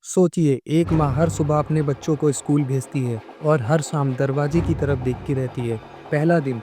सोचिए, एक माँ हर सुबह अपने बच्चों को स्कूल भेजती है और हर शाम दरवाजे की तरफ देखती रहती है। पहला दिन,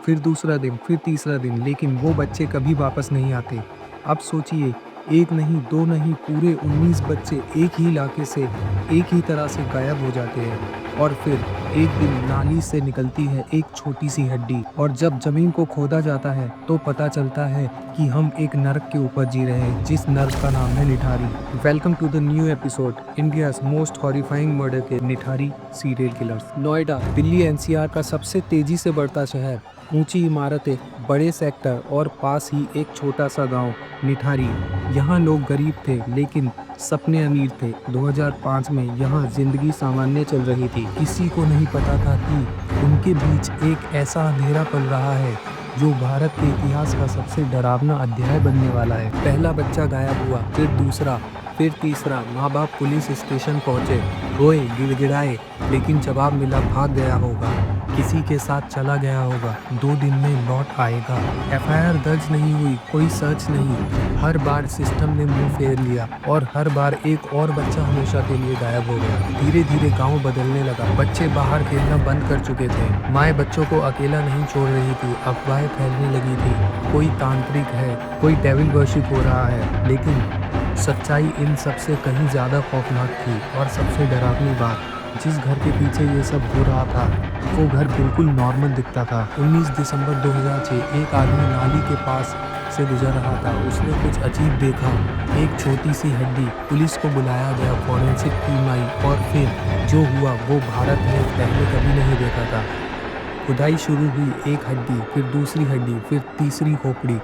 फिर दूसरा दिन, फिर तीसरा दिन, लेकिन वो बच्चे कभी वापस नहीं आते। अब सोचिए, एक नहीं, दो नहीं, पूरे 19 बच्चे एक ही इलाके से, एक ही तरह से गायब हो जाते हैं। और फिर एक दिन नाली से निकलती है एक छोटी सी हड्डी, और जब जमीन को खोदा जाता है तो पता चलता है कि हम एक नर्क के ऊपर जी रहे हैं, जिस नर्क का नाम है Nithari. Welcome to the new episode, India's most horrifying murder के Nithari serial killers. Noida, Delhi NCR का सबसे तेजी से बढ़ता शहर, ऊंची इमारतें, बड़े सेक्टर और पास ही एक छोटा सा गांव निठारी। यहाँ लोग गरीब थे लेकिन सपने अमीर थे। 2005 में यहाँ जिंदगी सामान्य चल रही थी। किसी को नहीं पता था कि उनके बीच एक ऐसा अंधेरा पल रहा है जो भारत के इतिहास का सबसे डरावना अध्याय बनने वाला है। पहला बच्चा गायब हुआ, फिर दूसरा, फिर तीसरा। माँ बाप पुलिस स्टेशन पहुंचे, रोए, गिड़गिड़ाए, लेकिन जवाब मिला भाग गया होगा, किसी के साथ चला गया होगा, 2 दिन में लौट आएगा। एफआईआर दर्ज नहीं हुई, कोई सर्च नहीं। हर बार सिस्टम ने मुंह फेर लिया और हर बार एक और बच्चा हमेशा के लिए गायब हो गया। धीरे धीरे गांव बदलने लगा। बच्चे बाहर खेलना बंद कर चुके थे। माएँ बच्चों को अकेला नहीं छोड़ रही थी। अफवाहें फैलने लगी थी, कोई तांत्रिक है, कोई डेविल वर्शिप हो रहा है। लेकिन सच्चाई इन सबसे कहीं ज़्यादा खौफनाक थी। और सबसे डरावनी बात, जिस घर के पीछे ये सब हो रहा था वो घर बिल्कुल नॉर्मल दिखता था। 19 दिसंबर 2006 एक आदमी नाली के पास से गुजर रहा था। उसने कुछ अजीब देखा, एक छोटी सी हड्डी। पुलिस को बुलाया गया, फॉरेंसिक टीम आई और फिर जो हुआ वो भारत ने पहले कभी नहीं देखा था। खुदाई शुरू हुई, एक हड्डी, फिर दूसरी हड्डी, फिर तीसरी खोपड़ी,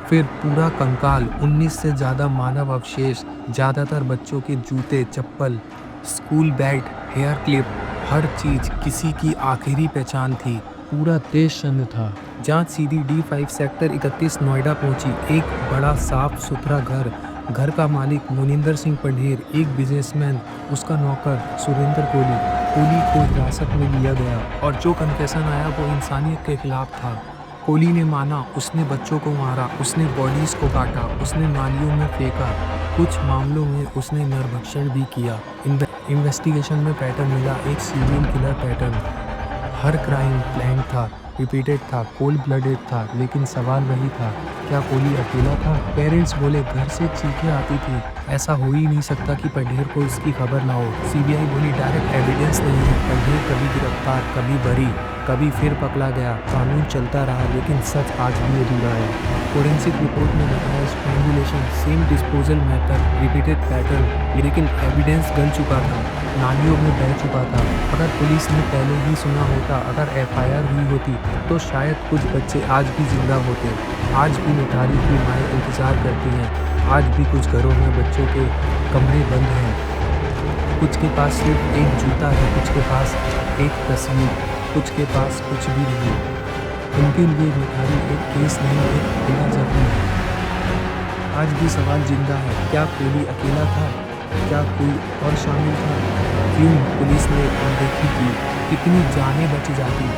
फिर पूरा कंकाल। 19 से ज़्यादा मानव अवशेष, ज़्यादातर बच्चों के जूते, चप्पल, स्कूल बैग, हेयर क्लिप, हर चीज़ किसी की आखिरी पहचान थी। पूरा देश शून्य था। जांच सीधी D5 सेक्टर 31 नोएडा पहुंची। एक बड़ा साफ सुथरा घर, घर का मालिक मुनिंदर सिंह पढ़ेर, एक बिजनेसमैन, उसका नौकर सुरेंद्र कोहली को हिरासत में लिया गया और जो कन्फेशन आया वो इंसानियत के खिलाफ था। कोहली ने माना, उसने बच्चों को मारा, उसने बॉडीज को काटा, उसने नालियों में फेंका, कुछ मामलों में उसने नरभक्षण भी किया। इन्वेस्टिगेशन में पैटर्न मिला, एक सीरियल किलर पैटर्न। हर क्राइम प्लान था, रिपीटेड था, कोल्ड ब्लडेड था। लेकिन सवाल वही था, क्या कोहली अकेला था? पेरेंट्स बोले घर से चीखें आती थी, ऐसा हो ही नहीं सकता कि पढ़ेर को इसकी खबर ना हो। सीबीआई बोली डायरेक्ट एविडेंस नहीं है। पढ़ेर कभी गिरफ्तार, कभी बरी, कभी फिर पकड़ा गया। कानून चलता रहा लेकिन सच आज भी अधूरा है। फोरेंसिक रिपोर्ट में बताया strangulation, same disposal method, repeated pattern, लेकिन एविडेंस गल चुका था, नालियों में बह चुका था। अगर पुलिस ने पहले ही सुना होता, अगर एफआईआर हुई होती तो शायद कुछ बच्चे आज भी जिंदा होते। आज भी निठारी की माएँ इंतजार करती हैं। आज भी कुछ घरों में बच्चों के कमरे बंद हैं। कुछ के पास सिर्फ एक जूता है, कुछ के पास एक तस्वीर, कुछ के पास कुछ भी नहीं। उनके लिए निठारी एक केस नहीं, एक खुला जख्म है। आज भी सवाल जिंदा है, क्या कोहली अकेला था? क्या कोई और शामिल था? क्यों पुलिस ने अनदेखी की? कितनी जानें बच जाती?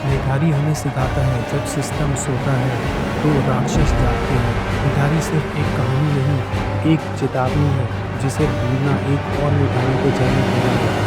निठारी हमें सिखाता है, जब सिस्टम सोता है तो राक्षस जागते हैं। निठारी सिर्फ एक कहानी नहीं, एक चेतावनी है जिसे भूलना एक और निठारी को जन्म देगा।